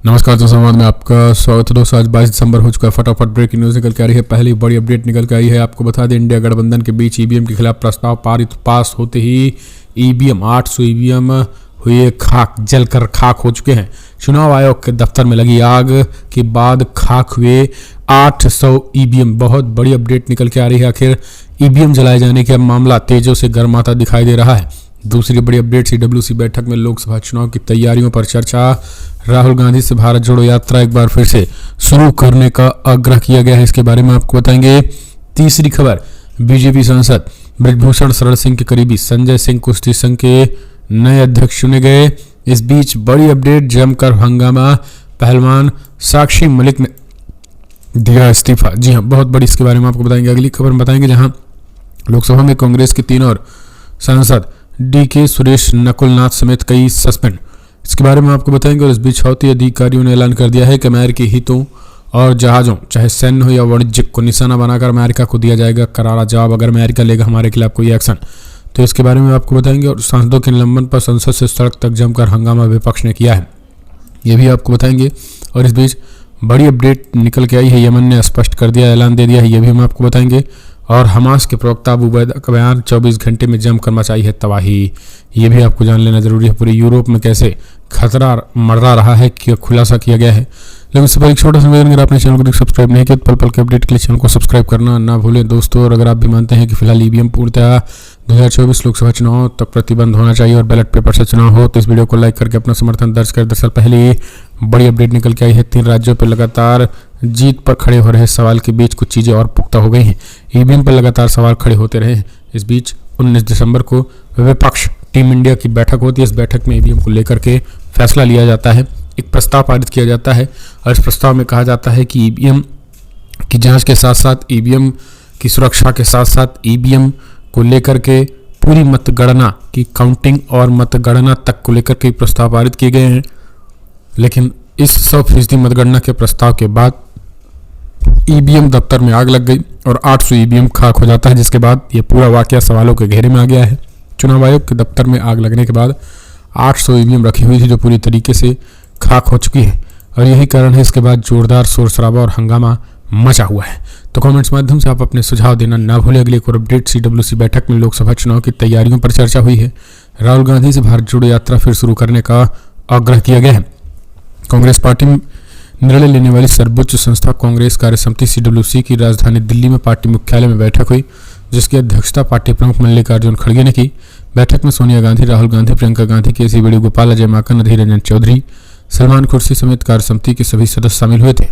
नमस्कार दोस्तों, संवाद में आपका स्वागत है। दोस्तों आज 22 दिसंबर हो चुका है। फटाफट ब्रेकिंग न्यूज निकल के आ रही है। पहली बड़ी अपडेट निकल के आई है। आपको बता दें, इंडिया गठबंधन के बीच ईवीएम के खिलाफ प्रस्ताव पास होते ही ईवीएम 800 ईवीएम हुए खाक, जलकर खाक हो चुके हैं। चुनाव आयोग के दफ्तर में लगी आग के बाद खाक हुए 800 ईवीएम। बहुत बड़ी अपडेट निकल के आ रही है। आखिर ईवीएम जलाए जाने के अब मामला तेजों से गर्माता दिखाई दे रहा है। दूसरी बड़ी अपडेट, सीडब्ल्यूसी बैठक में लोकसभा चुनाव की तैयारियों पर चर्चा। राहुल गांधी से भारत जोड़ो यात्रा एक बार फिर से शुरू करने का आग्रह किया गया है। इसके बारे में आपको बताएंगे। तीसरी खबर, बीजेपी सांसद ब्रजभूषण शरण सिंह के करीबी संजय सिंह कुश्ती संघ के नए अध्यक्ष चुने गए। इस बीच बड़ी अपडेट, जमकर हंगामा, पहलवान साक्षी मलिक ने दिया इस्तीफा। जी हाँ, बहुत बड़ी, इसके बारे में आपको बताएंगे। अगली खबर में बताएंगे, जहां लोकसभा में कांग्रेस के 3 और सांसद डीके सुरेश, नकुल नाथ समेत कई सस्पेंड। इसके बारे में आपको बताएंगे। और इस बीच हौती अधिकारियों ने ऐलान कर दिया है कि अमेरिकी हितों और जहाज़ों, चाहे सैन्य हो या वाणिज्यिक, को निशाना बनाकर अमेरिका को दिया जाएगा करारा जवाब अगर अमेरिका लेगा हमारे खिलाफ कोई एक्शन। तो इसके बारे में आपको बताएंगे। और सांसदों के निलंबन पर संसद से सड़क तक जमकर हंगामा विपक्ष ने किया है, ये भी आपको बताएंगे। और इस बीच बड़ी अपडेट निकल के आई है। यमन ने स्पष्ट कर दिया, ऐलान दे दिया है, ये भी हम आपको बताएंगे। और हमास के प्रवक्ता अबू उबैदा का बयान, 24 घंटे में जमकर मचाई है तबाही, ये भी आपको जान लेना जरूरी है। पूरे यूरोप में कैसे खतरा मंडरा रहा है कि खुलासा किया गया है। लेकिन उससे पहले एक छोटा सा निवेदन, अगर आपने चैनल को सब्सक्राइब नहीं किया तो पल पल के अपडेट के लिए चैनल को सब्सक्राइब करना ना भूलें दोस्तों। और अगर आप भी मानते हैं कि फिलहाल ईवीएम पूर्णतः 2024 लोकसभा चुनाव तक प्रतिबंध होना चाहिए और बैलेट पेपर से चुनाव हो, तो इस वीडियो को लाइक करके अपना समर्थन दर्ज कर। दरअसल पहले बड़ी अपडेट निकल के आई है। 3 राज्यों पर लगातार जीत पर खड़े हो रहे सवाल के बीच कुछ चीज़ें और पुख्ता हो गई हैं। ईवीएम पर लगातार सवाल खड़े होते रहे हैं। इस बीच 19 दिसंबर को विपक्ष टीम इंडिया की बैठक होती है। इस बैठक में ईवीएम को लेकर के फैसला लिया जाता है, एक प्रस्ताव पारित किया जाता है। और इस प्रस्ताव में कहा जाता है कि ईवीएम की जांच के साथ साथ, ईवीएम की सुरक्षा के साथ साथ, ईवीएम को लेकर के पूरी मतगणना की काउंटिंग और मतगणना तक को लेकर के प्रस्ताव पारित किए गए हैं। लेकिन इस 100% मतगणना के प्रस्ताव के बाद ईवीएम दफ्तर में आग लग गई और 800 ईवीएम खाक हो जाता है, जिसके बाद ये पूरा वाकया सवालों के घेरे में आ गया है। चुनाव आयोग के दफ्तर में आग लगने के बाद 800 ईवीएम रखी हुई थी जो पूरी तरीके से खाक हो चुकी है। और यही कारण है इसके बाद जोरदार शोर शराबा और हंगामा मचा हुआ है। तो कमेंट्स माध्यम से आप अपने सुझाव देना ना भूलें। अगली एक और अपडेट, सीडब्ल्यूसी बैठक में लोकसभा चुनाव की तैयारियों पर चर्चा हुई है। राहुल गांधी से भारत जोड़ो यात्रा फिर शुरू करने का आग्रह किया गया है। कांग्रेस पार्टी में निर्णय लेने वाली सर्वोच्च संस्था कांग्रेस कार्यसमिति सीडब्ल्यूसी की राजधानी दिल्ली में पार्टी मुख्यालय में बैठक हुई, जिसकी अध्यक्षता पार्टी प्रमुख मल्लिकार्जुन खड़गे ने की। बैठक में सोनिया गांधी, राहुल गांधी, प्रियंका गांधी, केसी वेणुगोपाल, अजय माकन, अधीर रंजन चौधरी, सलमान खुर्शी समेत कार्यसमिति के सभी सदस्य शामिल हुए थे।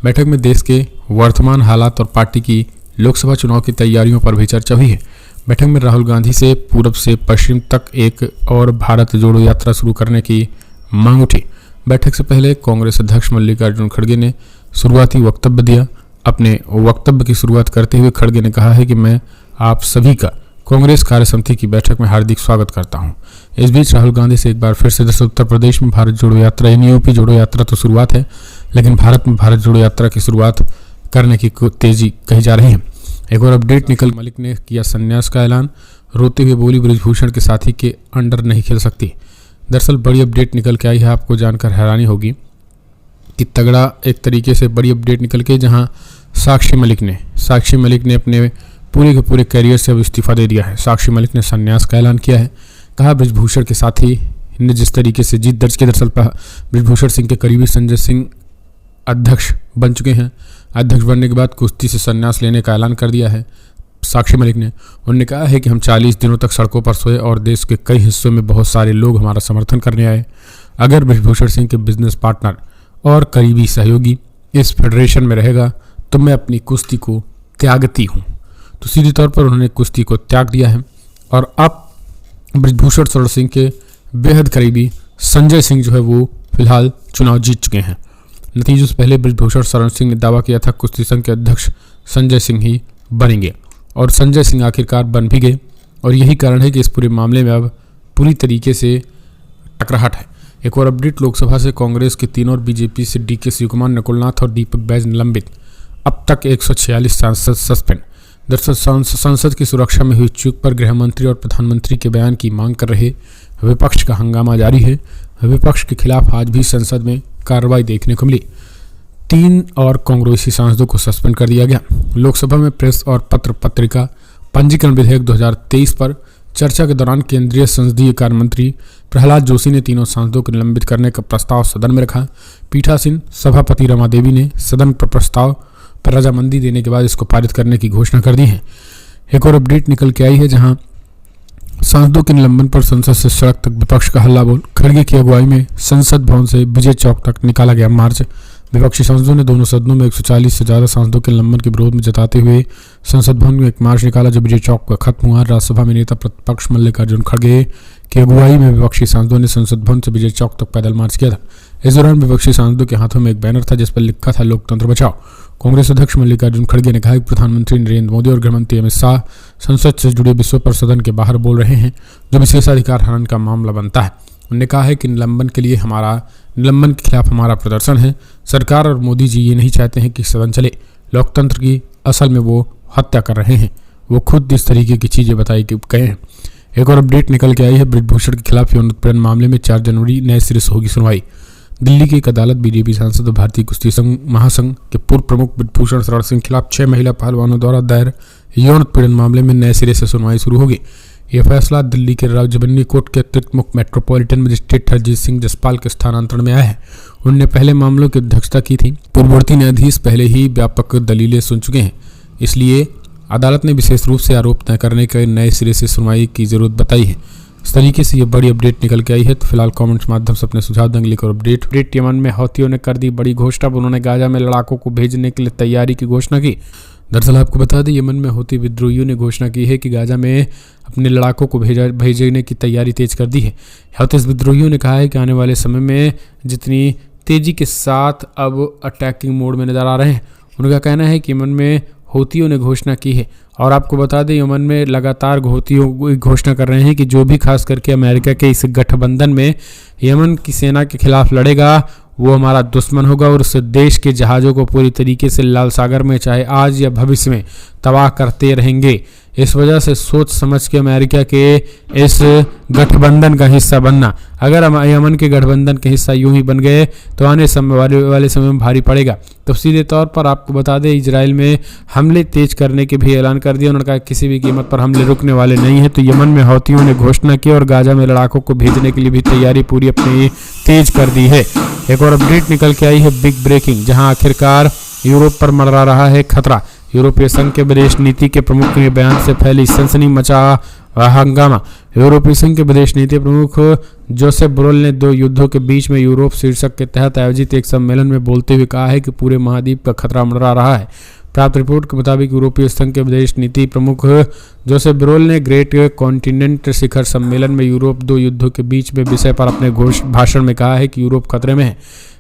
बैठक में देश के वर्तमान हालात और पार्टी की लोकसभा चुनाव की तैयारियों पर भी चर्चा हुई है। बैठक में राहुल गांधी से पूर्व से पश्चिम तक एक और भारत जोड़ो यात्रा शुरू करने की मांग उठी। बैठक से पहले कांग्रेस अध्यक्ष मल्लिकार्जुन खड़गे ने शुरुआती वक्तव्य दिया। अपने वक्तव्य की शुरुआत करते हुए खड़गे ने कहा है कि मैं आप सभी का कांग्रेस कार्यसमिति की बैठक में हार्दिक स्वागत करता हूं। इस बीच राहुल गांधी से एक बार फिर से उत्तर प्रदेश में भारत जोड़ो यात्रा, यानी यूपी जोड़ो यात्रा तो शुरुआत है, लेकिन भारत में भारत जोड़ो यात्रा की शुरुआत करने की तेजी कही जा रही है। एक और अपडेट निकल, मलिक ने किया संन्यास का ऐलान। रोते हुए बोली ब्रजभूषण के साथी के अंडर नहीं खेल सकती। दरअसल बड़ी अपडेट निकल के आई है। आपको जानकर हैरानी होगी कि तगड़ा एक तरीके से बड़ी अपडेट निकल के, जहां साक्षी मलिक ने अपने पूरे के पूरे करियर से अब इस्तीफा दे दिया है। साक्षी मलिक ने संन्यास का ऐलान किया है। कहा, ब्रजभूषण के साथी ने जिस तरीके से जीत दर्ज की, दरअसल ब्रजभूषण सिंह के करीबी संजय सिंह अध्यक्ष बन चुके हैं। अध्यक्ष बनने के बाद कुश्ती से संन्यास लेने का ऐलान कर दिया है साक्षी मलिक ने। उन्होंने कहा है कि हम 40 दिनों तक सड़कों पर सोए और देश के कई हिस्सों में बहुत सारे लोग हमारा समर्थन करने आए। अगर ब्रजभूषण सिंह के बिजनेस पार्टनर और करीबी सहयोगी इस फेडरेशन में रहेगा तो मैं अपनी कुश्ती को त्यागती हूँ। तो सीधे तौर पर उन्होंने कुश्ती को त्याग दिया है। और अब ब्रजभूषण शरण सिंह के बेहद करीबी संजय सिंह जो है वो फिलहाल चुनाव जीत चुके हैं। नतीजों से पहले ब्रजभूषण शरण सिंह ने दावा किया था कुश्ती संघ के अध्यक्ष संजय सिंह ही बनेंगे, और संजय सिंह आखिरकार बन भी गए। और यही कारण है कि इस पूरे मामले में अब पूरी तरीके से टकराहट है। एक और अपडेट, लोकसभा से कांग्रेस के 3 और बीजेपी से डीके शिवकुमार, नकुल नाथ और दीपक बैज निलंबित। अब तक 146 सांसद सस्पेंड। दरअसल संसद की सुरक्षा में हुई चूक पर गृह मंत्री और प्रधानमंत्री के बयान की मांग कर रहे विपक्ष का हंगामा जारी है। विपक्ष के खिलाफ आज भी संसद में कार्रवाई देखने को मिली। 3 और कांग्रेसी सांसदों को सस्पेंड कर दिया गया। लोकसभा में प्रेस और पत्र पत्रिका पंजीकरण विधेयक 2023 पर चर्चा के दौरान केंद्रीय संसदीय कार्य मंत्री प्रहलाद जोशी ने तीनों सांसदों को निलंबित करने का प्रस्ताव सदन में रखा। पीठासीन सभापति रमा देवी ने सदन पर प्रस्ताव पर रजामंदी देने के बाद इसको पारित करने की घोषणा कर दी है। एक और अपडेट निकल के आई है, जहां सांसदों के निलंबन पर संसद से सड़क तक विपक्ष का हल्ला बोल। खड़गे की अगुवाई में संसद भवन से विजय चौक तक निकाला गया मार्च। विपक्षी सांसदों ने दोनों सदनों में 140 से ज्यादा सांसदों के निलंबन के विरोध में जताते हुए संसद भवन में एक मार्च निकाला, जो विजय चौक पर खत्म हुआ। राज्यसभा में नेता प्रतिपक्ष मल्लिकार्जुन खड़गे की अगुवाई में विपक्षी सांसदों ने संसद भवन से विजय चौक तक पैदल मार्च किया था। इस दौरान विपक्षी सांसदों के हाथों में एक बैनर था जिस पर लिखा था लोकतंत्र बचाओ। कांग्रेस अध्यक्ष मल्लिकार्जुन खड़गे ने कहा कि प्रधानमंत्री नरेंद्र मोदी और गृहमंत्री अमित शाह संसद से जुड़े विषयों पर सदन के बाहर बोल रहे हैं, जो विशेषाधिकार हनन का मामला बनता है। उन्होंने कहा है कि निलंबन के खिलाफ हमारा प्रदर्शन है। सरकार और मोदी जी ये नहीं चाहते हैं कि सदन चले। लोकतंत्र की असल में वो हत्या कर रहे हैं। वो खुद इस तरीके की चीजें बताई गए हैं। एक और अपडेट निकल के आई है, ब्रिजभूषण के खिलाफ यौन उत्पीड़न मामले में 4 जनवरी नए सिरे से होगी सुनवाई। दिल्ली की एक अदालत बीजेपी सांसद और भारतीय कुश्ती संघ महासंघ के पूर्व प्रमुख ब्रिजभूषण शरण सिंह के खिलाफ 6 महिला पहलवानों द्वारा दायर यौन उत्पीड़न मामले में नए सिरे से सुनवाई शुरू होगी। यह फैसला दिल्ली के राजबनी कोर्ट के अतिरिक्त मुख्य मेट्रोपॉलिटन मजिस्ट्रेट हरजीत सिंह जसपाल के स्थानांतरण में आया है। उन्होंने पहले मामलों की अध्यक्षता की थी। पूर्ववर्ती न्यायाधीश पहले ही व्यापक दलीलें सुन चुके हैं, इसलिए अदालत ने विशेष रूप से आरोप न करने के नए सिरे से सुनवाई की जरूरत बताई है। इस तरीके से ये बड़ी अपडेट निकल के आई है। तो फिलहाल कमेंट्स के माध्यम से अपने सुझाव देंगे। और अपडेट यमन में हौथियों ने कर दी बड़ी घोषणा। उन्होंने गाजा में लड़ाकों को भेजने के लिए तैयारी की घोषणा की। दरअसल आपको बता दें, यमन में हौथी विद्रोहियों ने घोषणा की है कि गाजा में अपने लड़ाकों को भेजने की तैयारी तेज कर दी है। हौथी विद्रोहियों ने कहा है कि आने वाले समय में जितनी तेजी के साथ अब अटैकिंग मोड में नजर आ रहे हैं। उनका कहना है कि यमन में हौथियों ने घोषणा की है। और आपको बता दें, यमन में लगातार हौथियों घोषणा कर रहे हैं कि जो भी खास करके अमेरिका के इस गठबंधन में यमन की सेना के खिलाफ लड़ेगा वो हमारा दुश्मन होगा और उस देश के जहाज़ों को पूरी तरीके से लाल सागर में चाहे आज या भविष्य में तबाह करते रहेंगे। इस वजह से सोच समझ के अमेरिका के इस गठबंधन का हिस्सा बनना, अगर हम यमन के गठबंधन के हिस्सा यूं ही बन गए तो आने वाले समय में भारी पड़ेगा। तफसीली तौर पर आपको बता दें, इजराइल में हमले तेज करने के भी ऐलान कर दिया। उन्होंने कहा किसी भी कीमत पर हमले रुकने वाले नहीं है। तो यमन में हौथियों ने घोषणा की और गाजा में लड़ाकों को भेजने के लिए भी तैयारी पूरी अपनी तेज कर दी है। एक और अपडेट निकल के आई है, बिग ब्रेकिंग, जहां आखिरकार यूरोप पर मंडरा रहा है खतरा। यूरोपीय संघ के विदेश नीति के प्रमुख के बयान से फैली सनसनी मचा हंगामा। यूरोपीय संघ के विदेश नीति प्रमुख जोसेफ बोरेल ने 2 युद्धों के बीच में यूरोप शीर्षक के तहत आयोजित एक सम्मेलन में बोलते हुए कहा है कि पूरे महाद्वीप का खतरा मंडरा रहा है। प्राप्त रिपोर्ट के मुताबिक यूरोपीय संघ के विदेश नीति प्रमुख जोसेफ बोरेल ने ग्रेट कॉन्टिनेंट शिखर सम्मेलन में यूरोप 2 युद्धों के बीच में विषय पर अपने भाषण में कहा है कि यूरोप खतरे में है।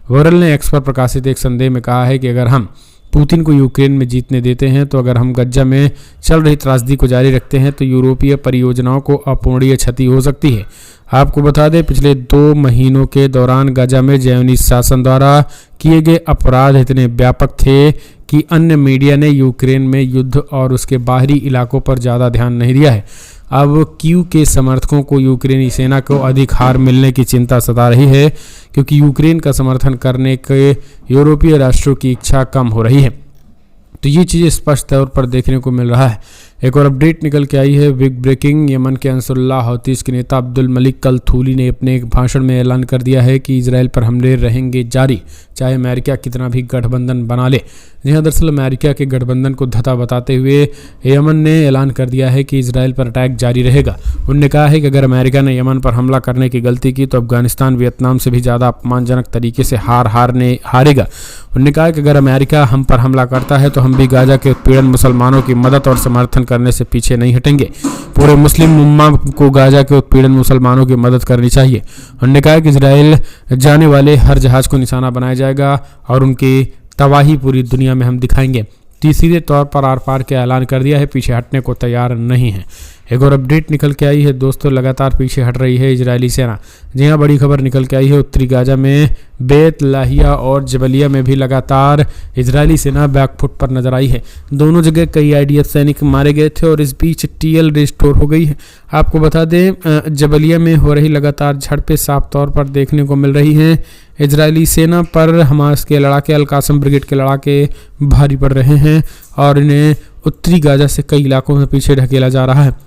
बोरेल ने एक्स पर प्रकाशित एक संदेश में कहा है कि अगर हम पुतिन को यूक्रेन में जीतने देते हैं, तो अगर हम गज्जा में चल रही त्रासदी को जारी रखते हैं तो यूरोपीय परियोजनाओं को अपूरणीय क्षति हो सकती है। आपको बता दें, पिछले 2 महीनों के दौरान गजा में ज़ायोनिस्ट शासन द्वारा किए गए अपराध इतने व्यापक थे कि अन्य मीडिया ने यूक्रेन में युद्ध और उसके बाहरी इलाकों पर ज़्यादा ध्यान नहीं दिया है। अब कीव के समर्थकों को यूक्रेनी सेना को अधिक हार मिलने की चिंता सता रही है, क्योंकि यूक्रेन का समर्थन करने के यूरोपीय राष्ट्रों की इच्छा कम हो रही है। तो ये चीज़ें स्पष्ट तौर पर देखने को मिल रहा है। एक और अपडेट निकल के आई है, बिग ब्रेकिंग, यमन के अंसरुल्लाह हौतीस के नेता अब्दुल मलिक अल थूली ने अपने एक भाषण में ऐलान कर दिया है कि इजराइल पर हमले रहेंगे जारी, चाहे अमेरिका कितना भी गठबंधन बना ले। यहाँ दरअसल अमेरिका के गठबंधन को धता बताते हुए यमन ने ऐलान कर दिया है कि इजराइल पर अटैक जारी रहेगा। उन्होंने कहा है कि अगर अमेरिका ने यमन पर हमला करने की गलती की तो अफगानिस्तान वियतनाम से भी ज़्यादा अपमानजनक तरीके से हारेगा। उन्होंने कहा कि अगर अमेरिका हम पर हमला करता है तो हम भी गाजा के उत्पीड़न मुसलमानों की मदद और समर्थन करने से पीछे नहीं हटेंगे। पूरे मुस्लिम उम्मा को गाजा के उत्पीड़न मुसलमानों की मदद करनी चाहिए। उन्होंने कहा कि इजराइल जाने वाले हर जहाज को निशाना बनाया जाएगा और उनकी तबाही पूरी दुनिया में हम दिखाएंगे। सीधे तौर पर आर पार के ऐलान कर दिया है, पीछे हटने को तैयार नहीं है। एक और अपडेट निकल के आई है दोस्तों, लगातार पीछे हट रही है इजरायली सेना। जी हाँ, बड़ी खबर निकल के आई है उत्तरी गाजा में बेत लाहिया और जबलिया में भी लगातार इजरायली सेना बैकफुट पर नजर आई है। दोनों जगह कई IDF सैनिक मारे गए थे और इस बीच TL रिस्टोर हो गई है। आपको बता दें जबलिया में हो रही लगातार झड़पें साफ तौर पर देखने को मिल रही हैं। इजरायली सेना पर हमास के लड़ाके अल-कासम ब्रिगेड के लड़ाके भारी पड़ रहे हैं और इन्हें उत्तरी गाजा से कई इलाकों में पीछे ढकेला जा रहा है।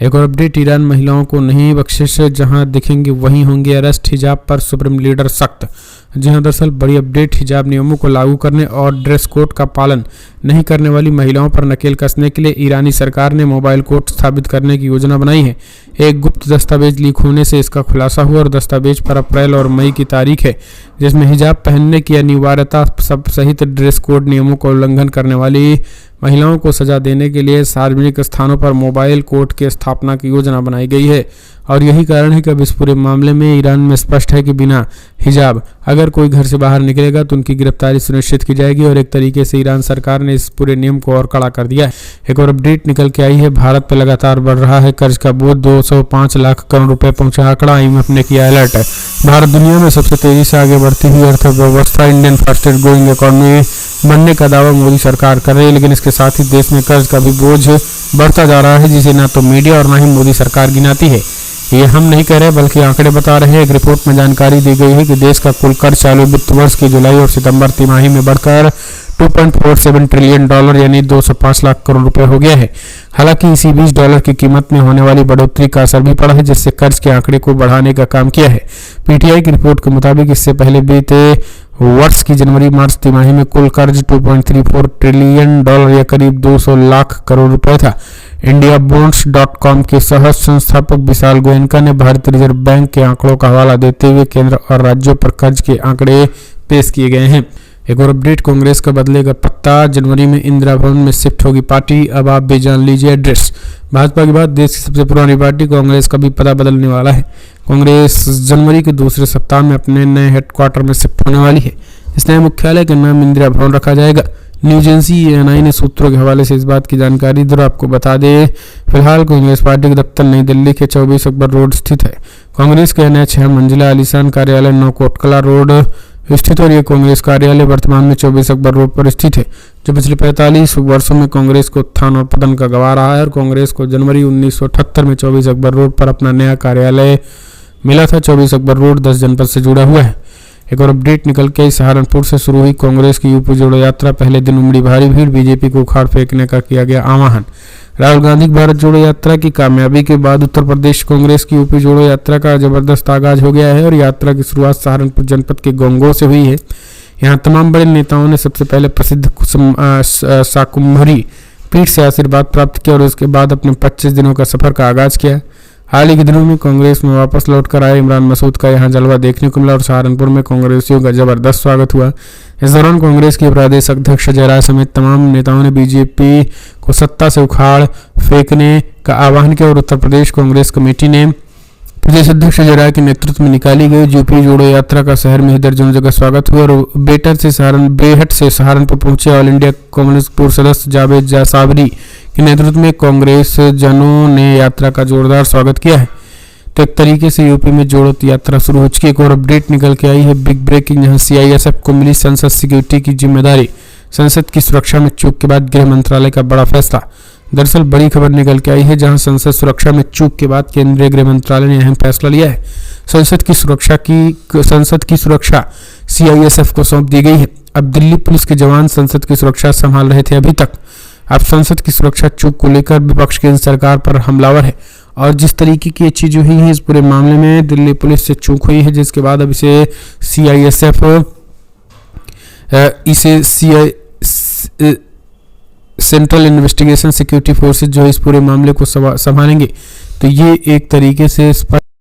एक और अपडेट, ईरान महिलाओं को नहीं बख्शिश, जहां दिखेंगे वहीं होंगे अरेस्ट, हिजाब पर सुप्रीम लीडर सख्त। जी हाँ, दरअसल बड़ी अपडेट, हिजाब नियमों को लागू करने और ड्रेस कोड का पालन नहीं करने वाली महिलाओं पर नकेल कसने के लिए ईरानी सरकार ने मोबाइल कोड स्थापित करने की योजना बनाई है। एक गुप्त दस्तावेज लीक होने से इसका खुलासा हुआ और दस्तावेज पर अप्रैल और मई की तारीख है, जिसमें हिजाब पहनने की अनिवार्यता सब सहित ड्रेस कोड नियमों का उल्लंघन करने वाली महिलाओं को सजा देने के लिए सार्वजनिक स्थानों पर मोबाइल कोर्ट की स्थापना की योजना बनाई गई है। और यही कारण है कि अब इस पूरे मामले में ईरान में स्पष्ट है कि बिना हिजाब अगर कोई घर से बाहर निकलेगा तो उनकी गिरफ्तारी सुनिश्चित की जाएगी और एक तरीके से ईरान सरकार ने इस पूरे नियम को और कड़ा कर दिया है। एक और अपडेट निकल के आई है, भारत पर लगातार बढ़ रहा है कर्ज का बोझ, 205 लाख करोड़ रुपए पहुंचा आंकड़ा, IMF ने किया अलर्ट। भारत दुनिया में सबसे तेजी से आगे बढ़ती हुई अर्थव्यवस्था, इंडियन फास्टेस्ट ग्रोइंग इकोनॉमी बनने का दावा मोदी सरकार कर रही है, लेकिन इसके साथ ही देश में कर्ज का भी बोझ बढ़ता जा रहा है, जिसे ना तो मीडिया और ना ही मोदी सरकार गिनाती है। ये हम नहीं कह रहे बल्कि आंकड़े बता रहे हैं। एक रिपोर्ट में जानकारी दी गई है कि देश का कुल कर्ज चालू वित्त वर्ष की जुलाई और सितंबर तिमाही में बढ़कर $2.47 ट्रिलियन यानी 205 लाख करोड़ रुपए हो गया है। हालांकि इसी बीच डॉलर की कीमत में होने वाली बढ़ोतरी का असर भी पड़ा है, जिससे कर्ज के आंकड़े को बढ़ाने का काम किया है। PTI की रिपोर्ट के मुताबिक इससे पहले बीते वर्ष की जनवरी-मार्च तिमाही में कुल कर्ज $2.34 ट्रिलियन या करीब 200 लाख करोड़ रुपए था। indiabonds.com के सह संस्थापक विशाल गोयनका ने भारतीय रिजर्व बैंक के आंकड़ों का हवाला देते हुए केंद्र और राज्यों पर कर्ज के आंकड़े पेश किए गए हैं। एक और अपडेट, कांग्रेस का बदलेगा पत्ता, जनवरी में इंदिरा भवन में शिफ्ट होगी पार्टी, अब आप भी जान लीजिए एड्रेस। भाजपा के बाद देश की सबसे पुरानी पार्टी कांग्रेस का भी पता बदलने वाला है। कांग्रेस जनवरी के दूसरे सप्ताह में अपने नए हेडक्वार्टर में शिफ्ट होने वाली है। इस नए मुख्यालय का नाम इंदिरा भवन रखा जाएगा। न्यूज एजेंसी ANI ने सूत्रों के हवाले से इस बात की जानकारी दी और आपको बता दें, फिलहाल कांग्रेस पार्टी का दफ्तर नई दिल्ली के 24 अकबर रोड स्थित है। कांग्रेस का नया 6 मंजिला आलीशान कार्यालय 9 कोटकला रोड स्थित और ये कांग्रेस कार्यालय वर्तमान में 24 अकबर रोड पर स्थित है, जो पिछले 45 वर्षों में कांग्रेस को उत्थान और पतन का गवाह रहा है। और कांग्रेस को जनवरी 1978 में 24 अकबर रोड पर अपना नया कार्यालय मिला था। 24 अकबर रोड 10 जनपद से जुड़ा हुआ है। एक और अपडेट निकल के सहारनपुर से शुरू हुई कांग्रेस की यूपी जोड़ो यात्रा, पहले दिन उमड़ी भारी भीड़, बीजेपी को उखाड़ फेंकने का किया गया आह्वान। राहुल गांधी की भारत जोड़ो यात्रा की कामयाबी के बाद उत्तर प्रदेश कांग्रेस की यूपी जोड़ो यात्रा का जबरदस्त आगाज हो गया है और यात्रा की शुरुआत सहारनपुर जनपद के गोंगो से हुई है। यहाँ तमाम बड़े नेताओं ने सबसे पहले प्रसिद्ध शाकुम्भरी पीठ से आशीर्वाद प्राप्त किया और उसके बाद अपने 25 दिनों का सफर का आगाज किया। हाल ही के दिनों में कांग्रेस में वापस लौटकर आए इमरान मसूद का यहाँ जलवा देखने को मिला और सहारनपुर में कांग्रेसियों का जबरदस्त स्वागत हुआ। इस दौरान कांग्रेस के प्रदेश अध्यक्ष अजय राय समेत तमाम नेताओं ने बीजेपी को सत्ता से उखाड़ फेंकने का आह्वान किया और उत्तर प्रदेश कांग्रेस कमेटी ने प्रदेश अध्यक्ष अजय राय के नेतृत्व में निकाली गई यूपी जोड़ो यात्रा का शहर में दर्जनों जगह स्वागत हुआ और बेहट से सहारनपुर पहुंचे ऑल इंडिया कम्युनिस्ट पूर्व सदस्य जावेद साबरी के नेतृत्व में कांग्रेस जनों ने यात्रा का जोरदार स्वागत किया है। तो एक तरीके से यूपी में जोड़ो यात्रा शुरू हो चुकी है। एक और अपडेट निकल के आई है, बिग ब्रेकिंग, जहां CISF को मिली संसद सिक्योरिटी की जिम्मेदारी, संसद की सुरक्षा में चूक के बाद गृह मंत्रालय का बड़ा फैसला। दरअसल बड़ी खबर निकल के आई है, जहां संसद सुरक्षा में चूक के बाद केंद्रीय गृह मंत्रालय ने अहम फैसला लिया है। संसद की सुरक्षा CISF को सौंप दी गई है। अब दिल्ली पुलिस के जवान संसद की सुरक्षा संभाल रहे थे अभी तक। अब संसद की सुरक्षा चूक को लेकर विपक्ष केंद्र सरकार पर हमलावर है और जिस तरीके की चीजें हुई हैं इस पूरे मामले में दिल्ली पुलिस से चूक हुई है, जिसके बाद अब इसे सेंट्रल इन्वेस्टिगेशन सिक्योरिटी फोर्सेज जो इस पूरे मामले को संभालेंगे। तो ये एक तरीके से